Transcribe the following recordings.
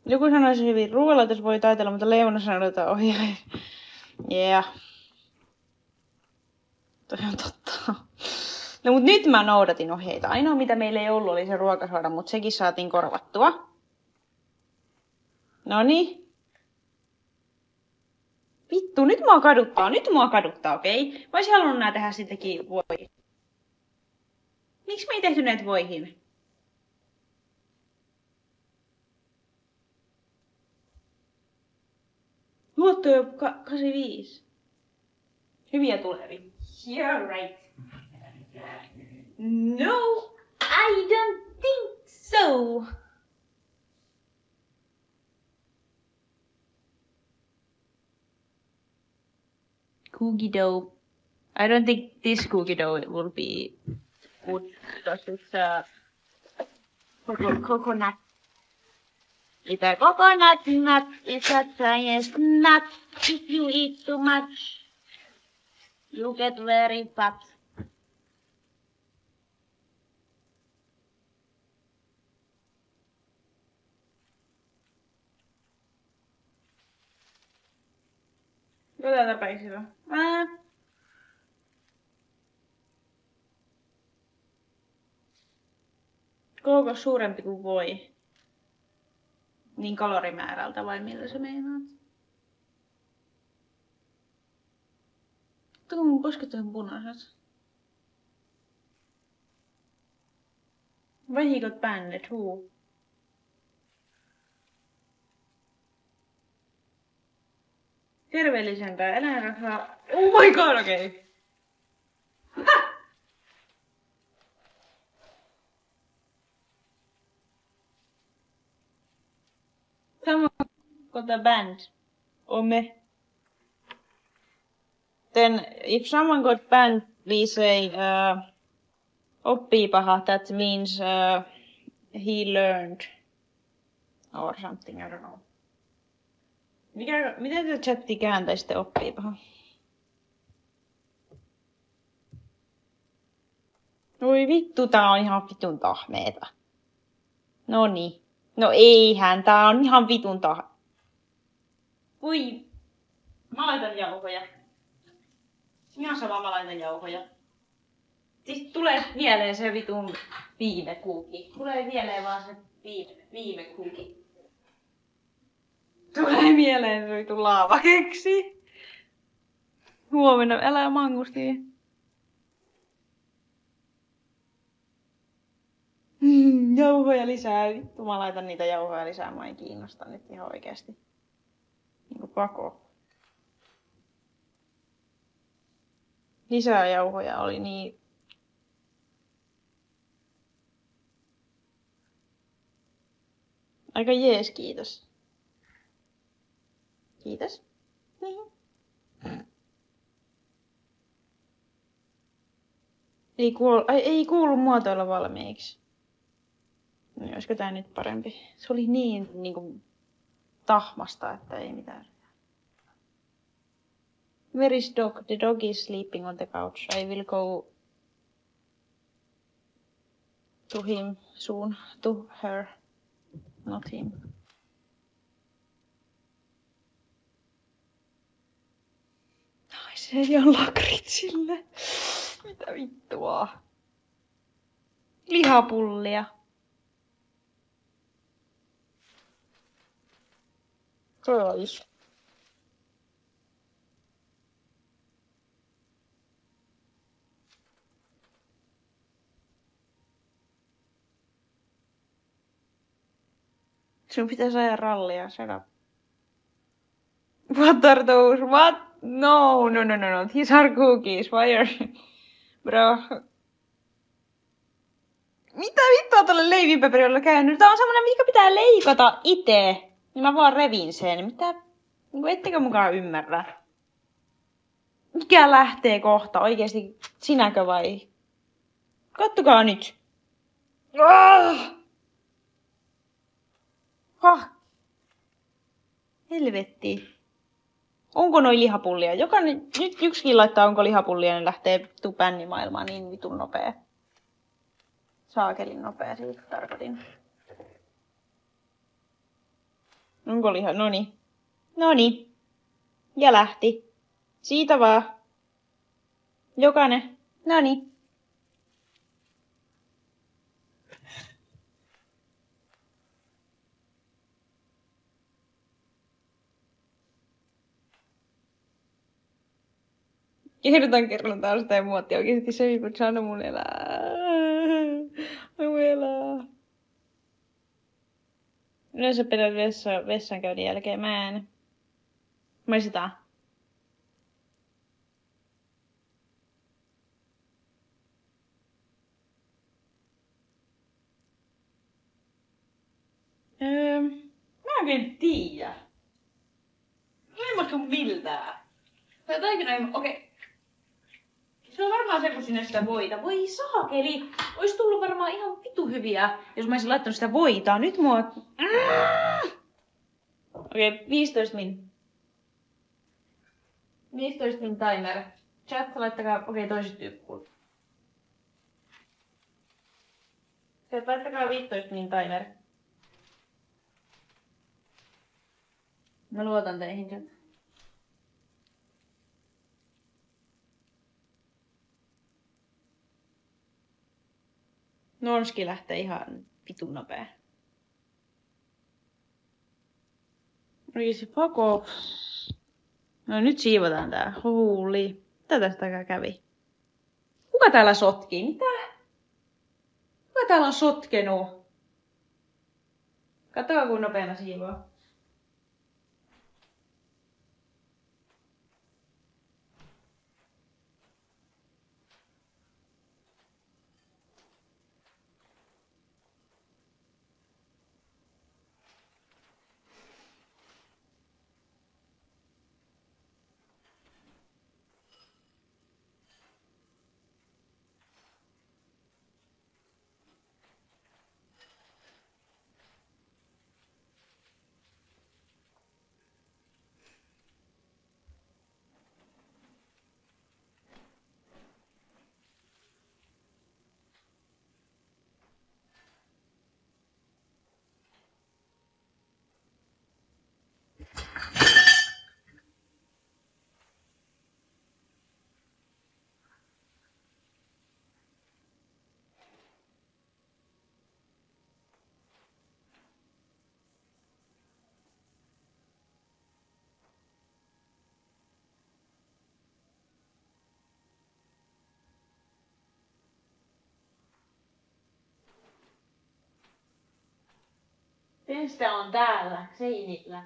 Joku sanoisi hyvin, ruoanlaitos voi taitella, mutta leivonnassa sanotaan ohjaa. Yeah. Toi on totta. No mut nyt mä noudatin ohjeita. Ainoa mitä meillä ei ollut oli se ruokasoda, mutta sekin saatiin korvattua. Noniin. Vittu, nyt mua kaduttaa, okei? Mä oisin halunnut nää tehdä sittenkin voihin. Miksi me ei tehty näitä voihin? Luotto jo 85. Hyviä tulevia. You're right. No, I don't think so. Cookie dough. I don't think this cookie dough will be good because it's coconut. It's a coconut nut. It's a science nut. If you eat too much, you get very fat. Otetaanpa isillä. Kookos suurempi kuin voi? Niin kalorimäärältä vai millä sä meinaat? Tuo mun posket on punaiset. Why he got banned? Who? Terveellisempää eläinrahaa. Oh my god, okei. Okay. Someone got a band. Or me. Then if someone got banned, we say oppii paha. That means he learned. Or something, I don't know. Miten te chatti kääntäisitte oppii paha? Oi vittu, tää on ihan vitun tahmeeta. Noniin. No eihän, tää on ihan vitun Voi. Mä laitan jauhoja. Ihan sama, mä laitan jauhoja. Siis tulee mieleen se vitun viime kuuki. Tulee mieleen vaan se viime kuuki. Tulee mieleen se vitun laavakeksi. Huomenna, älä mangusti. Jauhoja lisää. Vittu, mä laitan niitä jauhoja lisää. Mä en kiinnosta nyt ihan oikeesti. Niinku pako. Lisää jauhoja oli niin... Aika jees, kiitos. Kiitos. Ei kuulu muotoilla valmiiksi. No, olisiko tää nyt parempi? Se oli niin niinku tahmasta, että ei mitään. Where is dog? The dog is sleeping on the couch. I will go to him soon. To her. Not him. Ai se ei ole lakritsille. Mitä vittua? Lihapullia. Tois. Sun pitäisi ajaa rallia, shut up. What are those? What? No. These are cookies. Why are... Bro. Mitä vittua tolle leivinpaperilla käynyt? Tää on semmonen, mikä pitää leikata itse. Niin mä vaan revin sen. Mitä? Ettekö mukaan ymmärrä? Mikä lähtee kohta? Oikeesti sinäkö vai? Kattokaa nyt. Helvetti. Onko noi lihapullia? Jokainen, nyt yksikin laittaa onko lihapullia, niin lähtee vittu bännimaailmaan niin vitun nopea. Saakelin nopea, siitä tarkoitin. Onko liha? Noni. Noni. Ja lähti. Siitä vaan. Jokainen. Noni. Kerran taas sitä muotti oikeesti se, kun sano mun elää. Mun elää. Yleensä pidät vessankäynnin jälkeen. Mä en. Maistetaan. Mä en oikein tiedä. Ei maista miltään. Okei. Se on varmaan se, kun sinne sitä voita. Voi saakeli! Ois tullut varmaan ihan vitu hyviä, jos mä olisin laittanut sitä voitaa. Nyt mua... Okei, 15 min. 15 min timer. Chat, laittakaa... Okei, toiset tyyppuun. Chat, laittakaa 15 min timer. Mä luotan teihin, chat. Nonski lähtee ihan vitun nopea. Oikeesti fuck off. No nyt siivotaan tää. Holy. Mitä tästä kävi? Kuka täällä sotkii? Mitä? Kuka täällä on sotkenut? Katsokaa kun nopeana siivoa. Penstä on täällä, seinillä.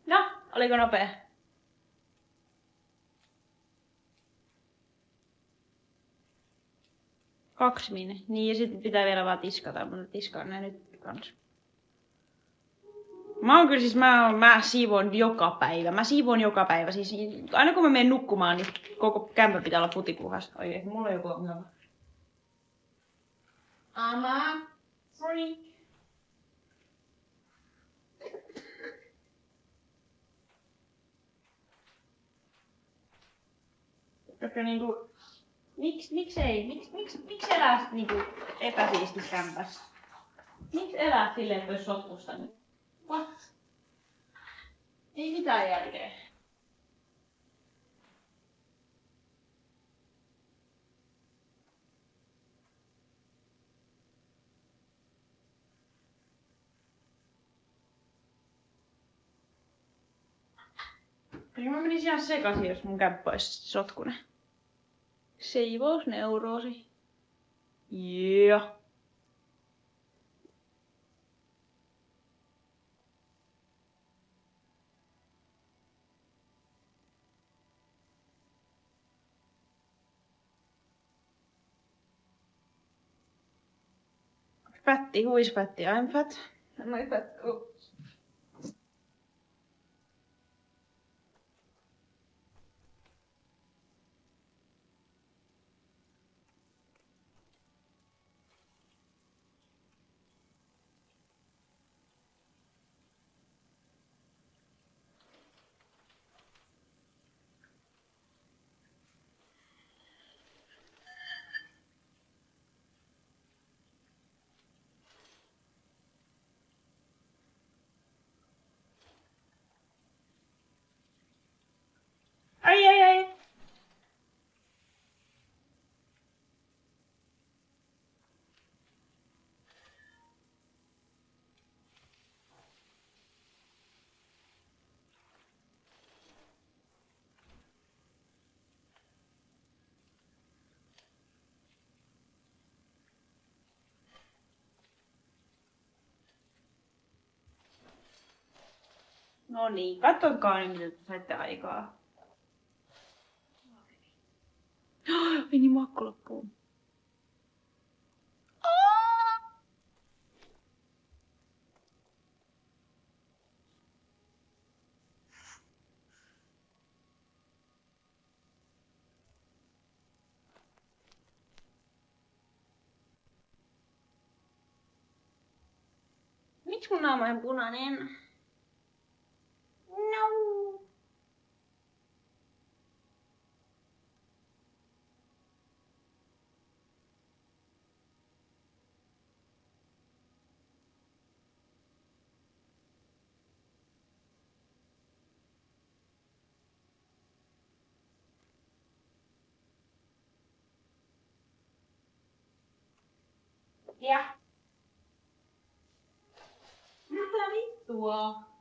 No, oliko nopea? Kaksi min. Niin ja sitten pitää vielä vaan tiskata, mutta tiskaan nää nyt kans. Mä siivoon joka päivä. Mä siivoon joka päivä. Siis aina kun mä menen nukkumaan, niin koko kämpä pitää olla putipuhas. Oikeesti, mulla on joku ongelma. I'm a freak. Koska niinku... Miksi elää niinku epäsiistissä kämpässä? Miksi elää silleen, että olisi sotkusta nyt? What? Ei mitään järkeä. Kyllä mä menisin ihan sekaisin, jos mun kämppä olisi sotkunen. Seivausneuroosi. Yeah. Fatty, who is fatty? I'm fat. Am I fat? Oh. Ai. No niin, katsokaa nyt mitä te saitte aikaa. Ai niin, makko loppuu. Miksi mun naama on punainen? No. Ja. Mitä vittua?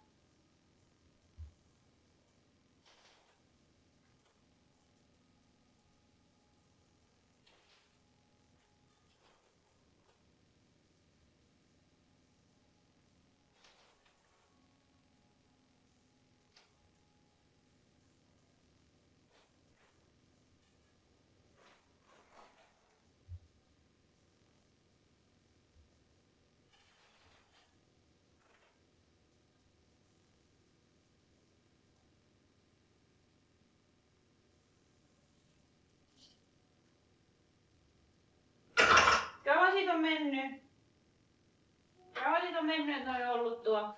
Kauan siitä on mennyt? Kauan siitä on mennyt, että on ollut tuo?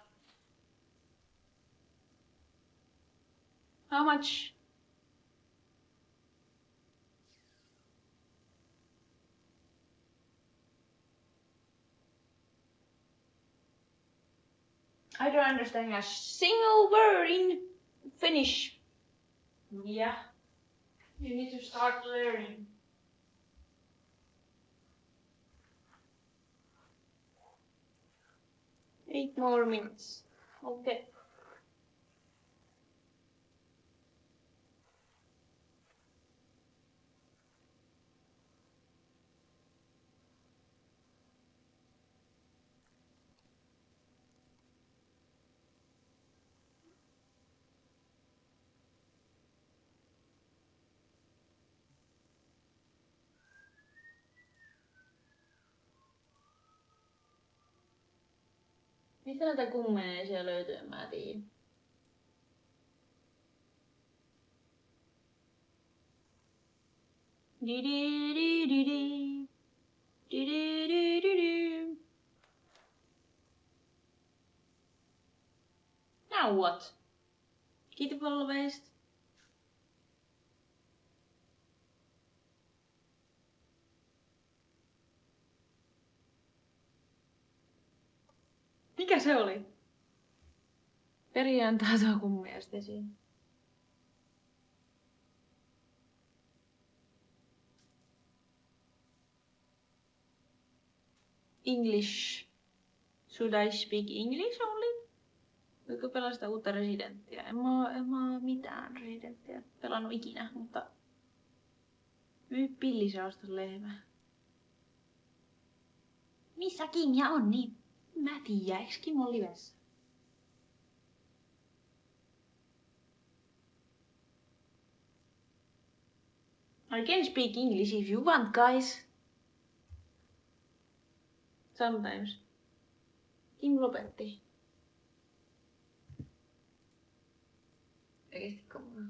How much? I don't understand a single word in Finnish. Yeah. You need to start learning. Eight more minutes. Okay. Mistä näitä kummeneisia löytyy, en mä tiedä. Now what? Keep polveista. Mikä se oli? Perjantai tuo kummiasta esiin. English. Should I speak English only? Voiko pelaa sitä uutta Residenttiä? En mä oo mitään Residenttiä pelannut ikinä, mutta... Myy pillisaasta lehmä. Missä Kimia on niin? Mä tiedä, eiks Kim on livessä? I can speak English if you want, guys. Sometimes. Kim lopetti. Oikeesti komaa.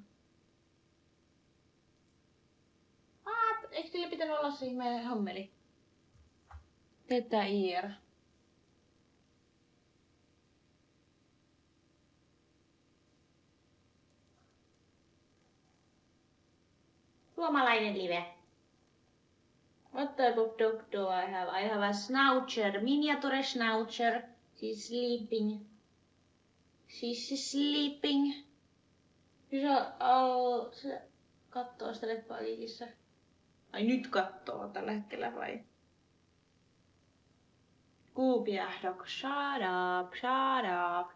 Eikö sillä pitänyt olla se ihme hommeli? Teettää IR. Suomalainen live. What type of dog do I have? I have a schnauzer, miniature schnauzer. She's sleeping. She's sleeping. Se kattoo sitä leppäalikissä. Ai nyt kattoo tällä hetkellä vai? Kuupia dog, shut up, shut up.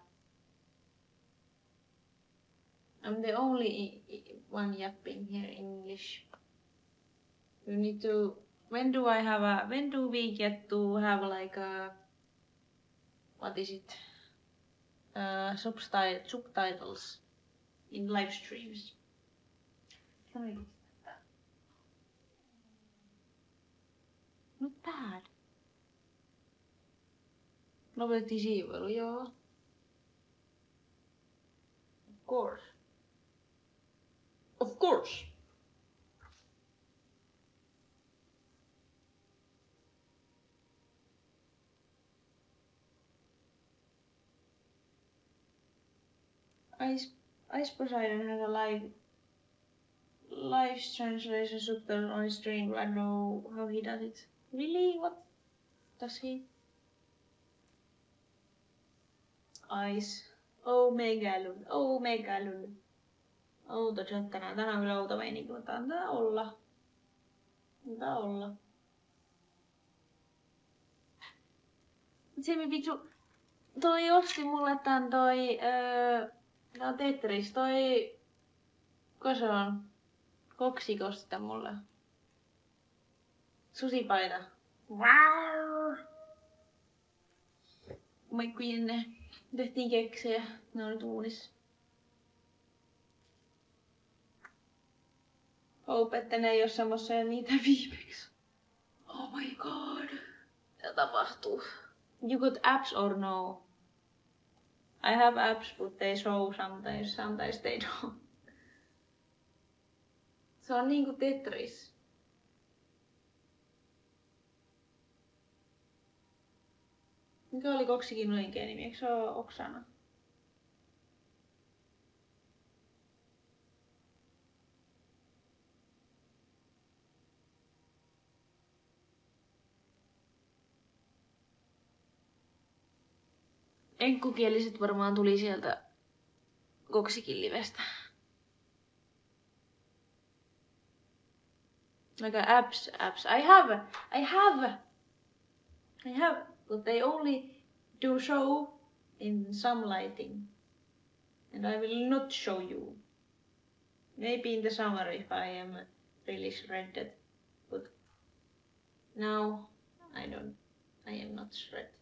I'm the only one yapping here in English. You need to. When do we get to have like a, what is it? Subtitles in live streams. Not bad. Lopetettiin siivoilu, joo. Of course. Of course. Ice Poseidon has a live translation subtitle on his stream. I don't know how he does it. Really? What does he? Ice. Omegalun. Omegalun. Outo chat tänään. Tänään on kyllä outo meininki, mutta antaa olla. Antaa olla. Semi Piksu, toi osti mulle tän tää on Tetris, kuka se on? Koksik osti tän mulle. Susipaita. Wow. Moikku Jenne. Tehtiin keksejä, ne on nyt uunissa. Hope, että ne ei oo semmosia niitä viimeksi. Oh my god. Mitä tapahtuu? You got apps or no? I have apps, but they show sometimes they don't. Se on niinku Tetris. Mikä oli Koksikin oikein nimi? Eikö se oo Oksana? Enkkukieliset varmaan tuli sieltä Koksikin livestä. Like apps. I have, but they only do show in some lighting. And I will not show you. Maybe in the summer if I am really shredded. But now I am not shredded.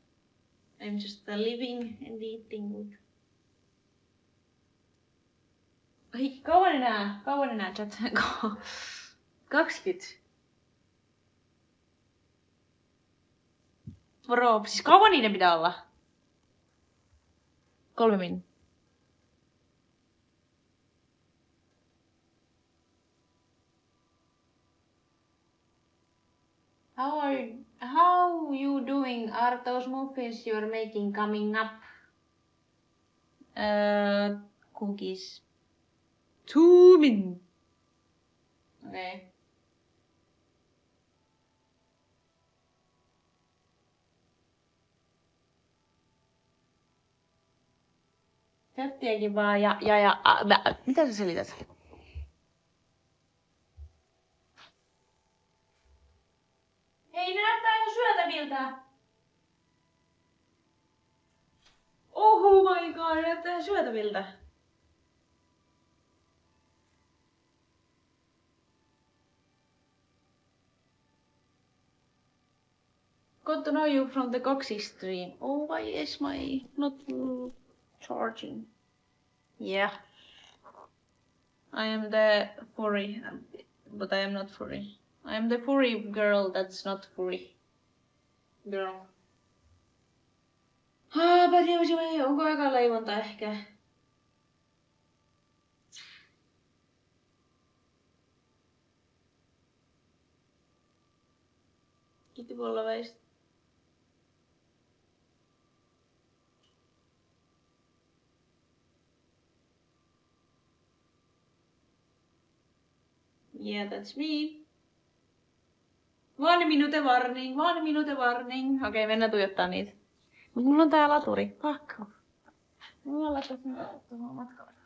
I'm just living and eating good. Ai, kauan enää chat. 20. Bro, siis kauan niiden pitää olla? 3 min. How you doing? Are those muffins you're making coming up? Cookies. 2 min. Okay. Chattiakin vaan mitä sä selität? Hei, ne näyttää ihan syötäviltä. Oh my god, ne näyttää ihan syötäviltä. Got to know you from the Coxy stream. Oh, why is my not charging? Yeah. I am the furry, but I am not furry. I am the furry girl that's not furry. Girl. Onko aika leivonta ehkä? Kiitti puolaveista. Yeah, that's me. 1 minute warning, 1 minute warning. Okei, mennään tuijottaa niitä. Mut mulla on tää laturi. Pakko. Mulla on laittaa sen tuohon matkalle.